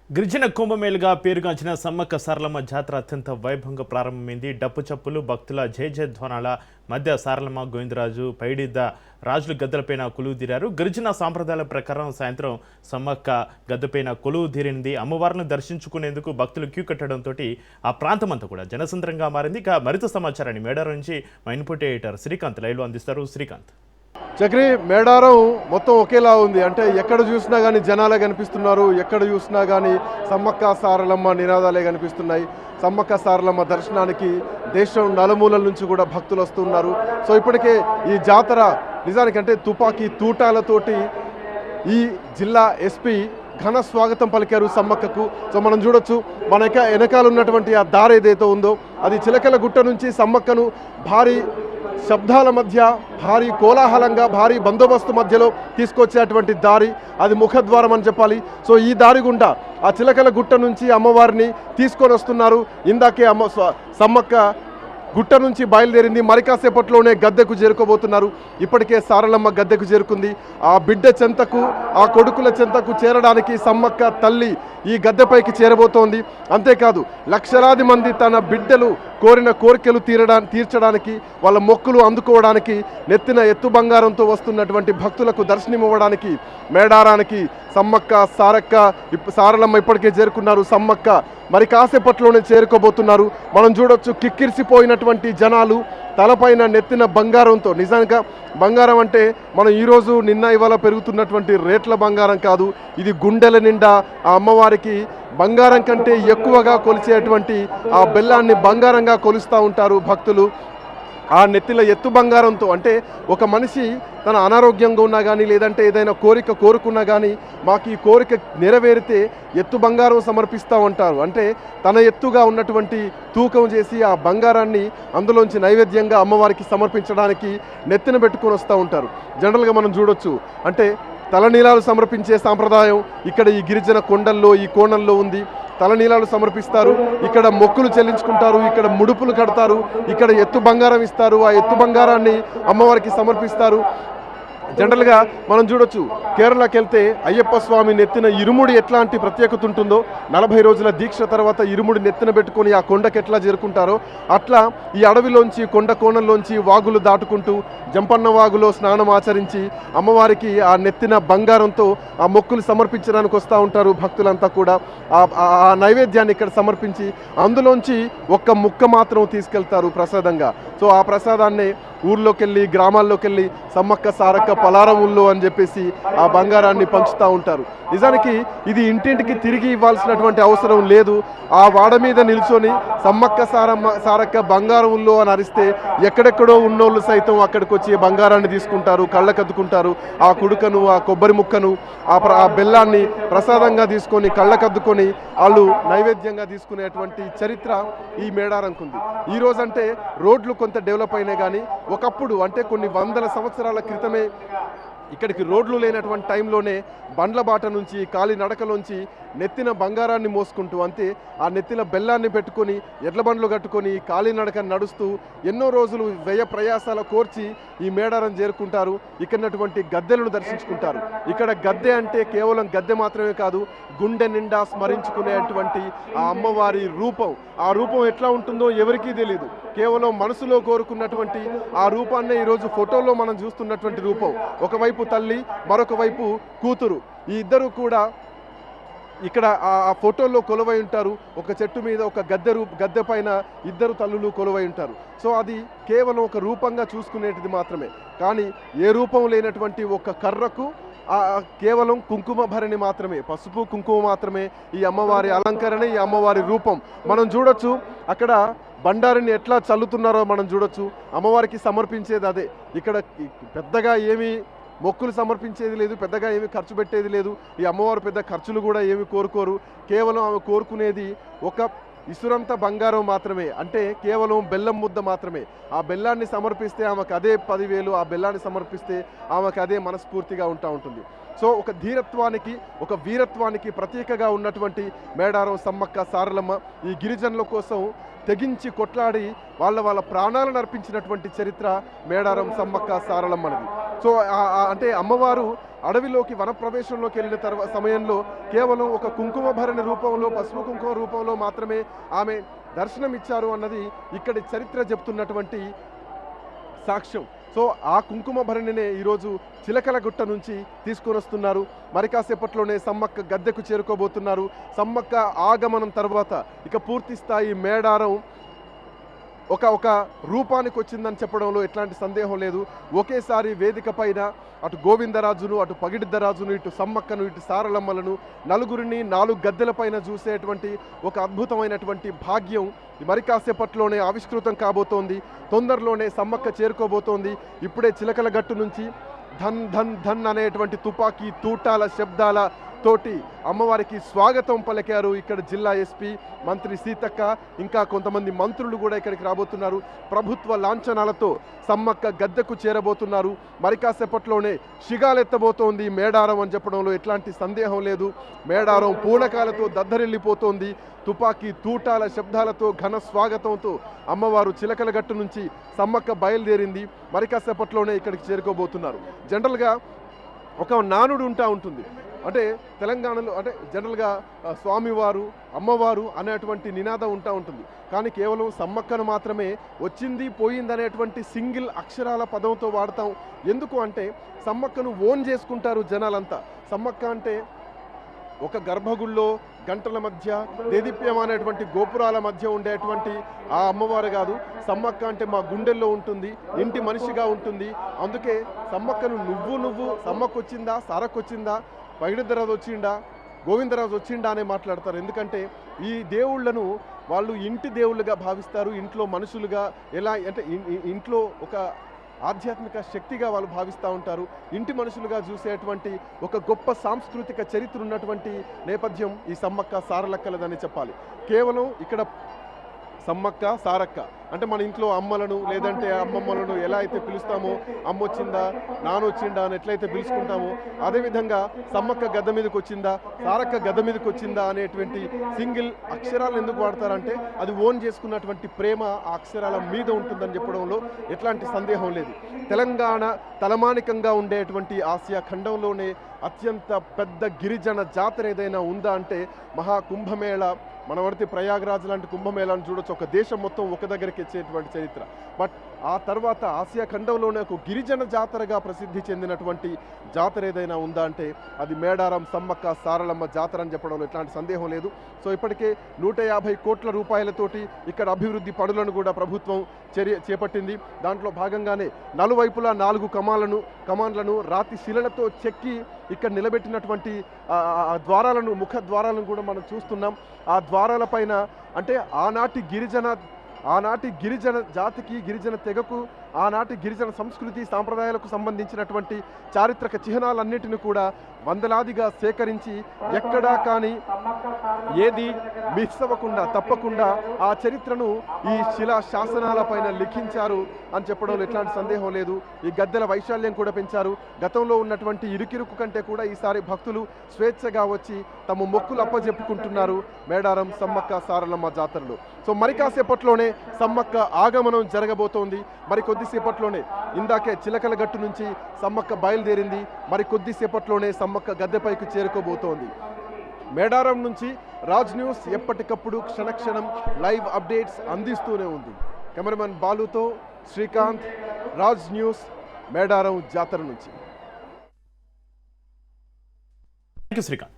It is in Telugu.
గిరిజన కుంభమేళగా పేరుగాంచిన సమ్మక్క సారలమ్మ జాతర అత్యంత వైభవంగా ప్రారంభమైంది. డప్పు చప్పులు భక్తుల జయధ్వానాల మధ్య సారలమ్మ గోవిందరాజు పైడిద్ద రాజులు గద్దెలపైన కొలువుదీరారు. గిరిజన సాంప్రదాయాల ప్రకారం సాయంత్రం సమ్మక్క గద్దెపైన కొలువుదీరింది. అమ్మవారిని దర్శించుకునేందుకు భక్తులు క్యూ కట్టడంతో ఆ ప్రాంతమంతా కూడా జనసంద్రంగా మారింది. ఇక మరింత సమాచారాన్ని మేడారం నుంచి మా ఇన్పుట్ ఎడిటర్ శ్రీకాంత్ లైవ్లో అందిస్తారు. శ్రీకాంత్. చక్రి, మేడారం మొత్తం ఒకేలా ఉంది. అంటే ఎక్కడ చూసినా కానీ జనాలే కనిపిస్తున్నారు, ఎక్కడ చూసినా కానీ సమ్మక్క సారలమ్మ నినాదాలే కనిపిస్తున్నాయి. సమ్మక్క సారలమ్మ దర్శనానికి దేశం నలుమూలల నుంచి కూడా భక్తులు వస్తున్నారు. సో ఇప్పటికే ఈ జాతర నిజానికంటే తుపాకీ తూటాలతోటి ఈ జిల్లా ఎస్పీ ఘన స్వాగతం పలికారు సమ్మక్కకు. సో మనం చూడొచ్చు, మన వెనకాల ఉన్నటువంటి ఆ దారి ఏదైతే ఉందో అది చిలకల గుట్ట నుంచి సమ్మక్కను భారీ శబ్దాల మధ్య, భారీ కోలాహలంగా, భారీ బందోబస్తు మధ్యలో తీసుకొచ్చేటువంటి దారి, అది ముఖద్వారం అని చెప్పాలి. సో ఈ దారి గుండా ఆ చిలకల గుట్ట నుంచి అమ్మవారిని తీసుకొని వస్తున్నారు. ఇందాకే సమ్మక్క గుట్ట నుంచి బయలుదేరింది. మరి కాసేపట్లోనే గద్దెకు చేరుకోబోతున్నారు. ఇప్పటికే సారలమ్మ గద్దెకు చేరుకుంది. ఆ బిడ్డ చెంతకు, ఆ కొడుకుల చెంతకు చేరడానికి సమ్మక్క తల్లి ఈ గద్దెపైకి చేరబోతోంది. అంతేకాదు లక్షలాది మంది తన బిడ్డలు కోరిన కోరికలు తీర్చడానికి, వాళ్ళ మొక్కులు అందుకోవడానికి నెత్తిన ఎత్తు బంగారంతో వస్తున్నటువంటి భక్తులకు దర్శనమివ్వడానికి మేడారానికి సారలమ్మ ఇప్పటికే చేరుకున్నారు. సమ్మక్క మరి కాసేపట్లోనే చేరుకోబోతున్నారు. మనం చూడొచ్చు, కిక్కిరిసిపోయినటువంటి జనాలు తలపైన నెత్తిన బంగారంతో. నిజంగా బంగారం అంటే మనం ఈరోజు నిన్న ఇవాళ పెరుగుతున్నటువంటి రేట్ల బంగారం కాదు, ఇది గుండెల నిండా ఆ అమ్మవారికి బంగారం కంటే ఎక్కువగా కొలిచేటువంటి ఆ బెల్లాన్ని బంగారంగా కొలుస్తూ ఉంటారు భక్తులు. ఆ నెత్తిల ఎత్తు బంగారంతో, అంటే ఒక మనిషి తన అనారోగ్యంగా ఉన్నా కానీ, లేదంటే ఏదైనా కోరిక కోరుకున్నా కానీ, మాకు ఈ కోరిక నెరవేరితే ఎత్తు బంగారం సమర్పిస్తూ ఉంటారు. అంటే తన ఎత్తుగా ఉన్నటువంటి తూకం చేసి ఆ బంగారాన్ని అందులోంచి నైవేద్యంగా అమ్మవారికి సమర్పించడానికి నెత్తిన పెట్టుకొని వస్తూ ఉంటారు. జనరల్గా మనం చూడొచ్చు, అంటే తలనీలాలు సమర్పించే సాంప్రదాయం ఇక్కడ ఈ గిరిజన కొండల్లో, ఈ కోణంలో ఉంది. తలనీలాలు సమర్పిస్తారు, ఇక్కడ మొక్కులు చెల్లించుకుంటారు, ఇక్కడ ముడుపులు కడతారు, ఇక్కడ ఎత్తు బంగారం ఇస్తారు, ఆ ఎత్తు బంగారాన్ని అమ్మవారికి సమర్పిస్తారు. జనరల్గా మనం చూడొచ్చు, కేరళకి వెళ్తే అయ్యప్ప స్వామి నెత్తిన ఇరుముడి ఎట్లాంటి ప్రత్యేకత ఉంటుందో, 40 రోజుల దీక్ష తర్వాత ఇరుముడి నెత్తిన పెట్టుకొని ఆ కొండకి ఎట్లా చేరుకుంటారో అట్లా ఈ అడవిలోంచి, కొండ కోణంలోంచి వాగులు దాటుకుంటూ జంపన్న వాగులో స్నానం ఆచరించి అమ్మవారికి ఆ నెత్తిన బంగారంతో ఆ మొక్కులు సమర్పించడానికి వస్తూ ఉంటారు భక్తులంతా కూడా. ఆ నైవేద్యాన్ని ఇక్కడ సమర్పించి అందులోంచి ఒక్క ముక్క మాత్రం తీసుకెళ్తారు ప్రసాదంగా. సో ఆ ప్రసాదాన్ని ఊర్లోకి వెళ్ళి, గ్రామాల్లోకి వెళ్ళి సమ్మక్క సారక్క పలారం ఊళ్ళో అని చెప్పేసి ఆ బంగారాన్ని పంచుతూ ఉంటారు. నిజానికి ఇది ఇంటింటికి తిరిగి ఇవ్వాల్సినటువంటి అవసరం లేదు. ఆ వాడ మీద నిల్చొని సమ్మక్క సారక్క బంగారం ఊళ్ళో అని అరిస్తే ఎక్కడెక్కడో ఉన్నోళ్ళు సైతం అక్కడికి వచ్చి బంగారాన్ని తీసుకుంటారు, కళ్ళకద్దుకుంటారు. ఆ కుడుకను, ఆ కొబ్బరి ముక్కను, ఆ బెల్లాన్ని ప్రసాదంగా తీసుకొని కళ్ళకద్దుకొని వాళ్ళు నైవేద్యంగా తీసుకునేటువంటి చరిత్ర ఈ మేడారంకుంది. ఈ రోజంటే రోడ్లు కొంత డెవలప్ అయినాయి కానీ ఒకప్పుడు, అంటే కొన్ని వందల సంవత్సరాల క్రితమే ఇక్కడికి రోడ్లు లేనటువంటి టైంలోనే బండ్ల బాట నుంచి, కాలి నడకలోంచి నెత్తిన బంగారాన్ని మోసుకుంటూ, అంతే ఆ నెత్తిన బెల్లాన్ని పెట్టుకొని ఎడ్ల బండ్లు కట్టుకొని కాలినడక నడుస్తూ ఎన్నో రోజులు వ్యయ ప్రయాసాల కోర్చి ఈ మేడారం చేరుకుంటారు. ఇక్కడటువంటి గద్దెలను దర్శించుకుంటారు. ఇక్కడ గద్దె అంటే కేవలం గద్దె మాత్రమే కాదు, గుండె నిండా స్మరించుకునేటువంటి ఆ అమ్మవారి రూపం. ఆ రూపం ఎట్లా ఉంటుందో ఎవరికీ తెలియదు. కేవలం మనసులో కోరుకున్నటువంటి ఆ రూపాన్నే ఈరోజు ఫోటోలో మనం చూస్తున్నటువంటి రూపం. ఒకవైపు తల్లి, మరొక వైపు కూతురు, ఈ ఇద్దరు కూడా ఇక్కడ ఆ ఫోటోల్లో కొలువై ఉంటారు. ఒక చెట్టు మీద ఒక గద్దె పైన ఇద్దరు తల్లులు కొలువై ఉంటారు. సో అది కేవలం ఒక రూపంగా చూసుకునేటిది మాత్రమే. కానీ ఏ రూపం లేనటువంటి ఒక కర్రకు కేవలం కుంకుమ భరణి మాత్రమే, పసుపు కుంకుమ మాత్రమే ఈ అమ్మవారి అలంకరణ, ఈ అమ్మవారి రూపం. మనం చూడొచ్చు, అక్కడ బండారిని ఎట్లా చల్లుతున్నారో మనం చూడొచ్చు. అమ్మవారికి సమర్పించేది అదే. ఇక్కడ పెద్దగా ఏమీ మొక్కులు సమర్పించేది లేదు, పెద్దగా ఏమి ఖర్చు పెట్టేది లేదు. ఈ అమ్మవారు పెద్ద ఖర్చులు కూడా ఏమి కోరుకోరు. కేవలం ఆమె కోరుకునేది ఒక ఇసురంత బంగారం మాత్రమే, అంటే కేవలం బెల్లం ముద్ద మాత్రమే. ఆ బెల్లాన్ని సమర్పిస్తే ఆమెకు అదే 10,000, ఆ బెల్లాన్ని సమర్పిస్తే ఆమెకు అదే మనస్ఫూర్తిగా ఉంటుంది. సో ఒక ధీరత్వానికి, ఒక వీరత్వానికి ప్రతీకగా ఉన్నటువంటి మేడారం సమ్మక్క సారలమ్మ ఈ గిరిజనుల కోసం తెగించి కొట్లాడి వాళ్ళ ప్రాణాలను అర్పించినటువంటి చరిత్ర మేడారం సమ్మక్క సారలమ్మది. సో అంటే అమ్మవారు అడవిలోకి వనప్రవేశంలోకి వెళ్ళిన సమయంలో కేవలం ఒక కుంకుమ భరణి రూపంలో, పసుపు కుంకుమ రూపంలో మాత్రమే ఆమె దర్శనమిచ్చారు అన్నది ఇక్కడి చరిత్ర చెప్తున్నటువంటి సాక్ష్యం. సో ఆ కుంకుమ భరణినే ఈరోజు చిలకలగుట్ట నుంచి తీసుకొని వస్తున్నారు. మరి కాసేపట్లోనే సమ్మక్క గద్దెకు చేరుకోబోతున్నారు. సమ్మక్క ఆగమనం తర్వాత ఇక పూర్తి స్థాయి మేడారం ఒక రూపానికి వచ్చిందని చెప్పడంలో ఎట్లాంటి సందేహం లేదు. ఒకేసారి వేదిక పైన అటు గోవిందరాజును, అటు పగిడిద్దరాజును, ఇటు సమ్మక్కను, ఇటు సారలమ్మలను నలుగురిని 4 గద్దెల పైన చూసేటువంటి ఒక అద్భుతమైనటువంటి భాగ్యం మరి కాసేపట్లోనే ఆవిష్కృతం కాబోతోంది. తొందరలోనే సమ్మక్క చేరుకోబోతోంది. ఇప్పుడే చిలకల గట్టు నుంచి ధన్ ధన్ ధన్ అనేటువంటి తుపాకీ తూటాల శబ్దాల తోటి అమ్మవారికి స్వాగతం పలికారు ఇక్కడ జిల్లా ఎస్పీ మంత్రి సీతక్క, ఇంకా కొంతమంది మంత్రులు కూడా ఇక్కడికి రాబోతున్నారు. ప్రభుత్వ లాంఛనాలతో సమ్మక్క గద్దెకు చేరబోతున్నారు. మరి కాసేపట్లోనే షిగాలెత్తబోతోంది మేడారం అని చెప్పడంలో ఎట్లాంటి సందేహం లేదు. మేడారం పూనకాలతో దద్దరిల్లిపోతోంది. తుపాకీ తూటాల శబ్దాలతో ఘన స్వాగతంతో అమ్మవారు చిలకలగట్టు నుంచి సమ్మక్క బయలుదేరింది. మరి కాసేపట్లోనే ఇక్కడికి చేరుకోబోతున్నారు. జనరల్గా ఒక నానుడు ఉంటుంది, అంటే తెలంగాణలో అంటే జనరల్గా స్వామివారు, అమ్మవారు అనేటువంటి నినాదం ఉంటుంది. కానీ కేవలం సమ్మక్కను మాత్రమే వచ్చింది పోయింది అనేటువంటి సింగిల్ అక్షరాల పదంతో వాడతాం. ఎందుకు అంటే సమ్మక్కను ఓన్ చేసుకుంటారు జనాలంతా. సమ్మక్క అంటే ఒక గర్భగుళ్ళో గంటల మధ్య దేదీప్యమైనటువంటి గోపురాల మధ్య ఉండేటువంటి ఆ అమ్మవారు కాదు. సమ్మక్క అంటే మా గుండెల్లో ఉంటుంది, ఇంటి మనిషిగా ఉంటుంది. అందుకే సమ్మక్కను నువ్వు సమ్మక్క వచ్చిందా, సారక్కొచ్చిందా, పగిడిద్దరాజు వచ్చిండా, గోవిందరాజు వచ్చిండా అనే మాట్లాడతారు. ఎందుకంటే ఈ దేవుళ్లను వాళ్ళు ఇంటి దేవుళ్ళుగా భావిస్తారు. ఇంట్లో మనుషులుగా ఎలా అంటే ఇంట్లో ఒక ఆధ్యాత్మిక శక్తిగా వాళ్ళు భావిస్తూ ఉంటారు. ఇంటి మనుషులుగా చూసేటువంటి ఒక గొప్ప సాంస్కృతిక చరిత్ర ఉన్నటువంటి నేపథ్యం ఈ సమ్మక్క సారలక్కలదని చెప్పాలి. కేవలం ఇక్కడ సమ్మక్క సారక్క అంటే మన ఇంట్లో అమ్మలను లేదంటే అమ్మమ్మలను ఎలా అయితే పిలుస్తామో, అమ్మొచ్చిందా, నానొచ్చిందా అని ఎట్లయితే పిలుచుకుంటామో అదేవిధంగా సమ్మక్క గద్ద మీదకి వచ్చిందా, సారక్క గద్ద మీదకి వచ్చిందా అనేటువంటి సింగిల్ అక్షరాలను ఎందుకు వాడతారంటే అది ఓన్ చేసుకున్నటువంటి ప్రేమ ఆ అక్షరాల మీద ఉంటుందని చెప్పడంలో ఎట్లాంటి సందేహం లేదు. తెలంగాణ తలమానికంగా ఉండేటువంటి ఆసియా ఖండంలోనే అత్యంత పెద్ద గిరిజన జాతర ఏదైనా ఉందా అంటే మహా కుంభమేళ. మన వడితే ప్రయాగరాజ్ లాంటి కుంభమేళాను చూడొచ్చు. ఒక దేశం మొత్తం ఒక దగ్గరికి వచ్చేటువంటి చరిత్ర. బట్ ఆ తర్వాత ఆసియా ఖండంలోనే ఒక గిరిజన జాతరగా ప్రసిద్ధి చెందినటువంటి జాతర ఏదైనా ఉందా అంటే అది మేడారం సమ్మక్క సారలమ్మ జాతర అని చెప్పడంలో ఎట్లాంటి సందేహం లేదు. సో ఇప్పటికే 150 కోట్ల రూపాయలతోటి ఇక్కడ అభివృద్ధి పనులను కూడా ప్రభుత్వం చేపట్టింది. దాంట్లో భాగంగానే నలువైపులా 4 కమాన్లను రాతి శిలలతో చెక్కి ఇక్కడ నిలబెట్టినటువంటి ద్వారాలను, ముఖ ద్వారాలను కూడా మనం చూస్తున్నాం. ఆ ద్వారాల పైన అంటే ఆనాటి గిరిజన జాతికి, గిరిజన తెగకు, ఆనాటి గిరిజన సంస్కృతి సాంప్రదాయాలకు సంబంధించినటువంటి చారిత్రక చిహ్నాలన్నిటిని కూడా వందలాదిగా సేకరించి ఎక్కడా కానీ ఏది మిస్ అవ్వకుండా తప్పకుండా ఆ చరిత్రను ఈ శిలా శాసనాలపైన లిఖించారు అని చెప్పడంలో ఎట్లాంటి సందేహం లేదు. ఈ గద్దెల వైశాల్యం కూడా పెంచారు. గతంలో ఉన్నటువంటి ఇరుకిరుకు కంటే కూడా ఈసారి భక్తులు స్వేచ్ఛగా వచ్చి తమ మొక్కులు అప్పజెప్పుకుంటున్నారు మేడారం సమ్మక్క సారలమ్మ జాతరలో. సో మరి కాసేపట్లోనే సమ్మక్క ఆగమనం జరగబోతోంది. మరి కొద్దిసేపట్లోనే ఇందాకే చిలకల గట్టు నుంచి సమ్మక్క బయలుదేరింది. మరి కొద్దిసేపట్లోనే సమ్మక్క గద్దెపైకి చేరుకోబోతోంది. మేడారం నుంచి రాజ్ న్యూస్ ఎప్పటికప్పుడు క్షణక్షణం లైవ్ అప్డేట్స్ అందిస్తూనే ఉంది. కెమెరామెన్ బాలుతో శ్రీకాంత్, రాజ్ న్యూస్, మేడారం జాతర నుంచి. శ్రీకాంత్.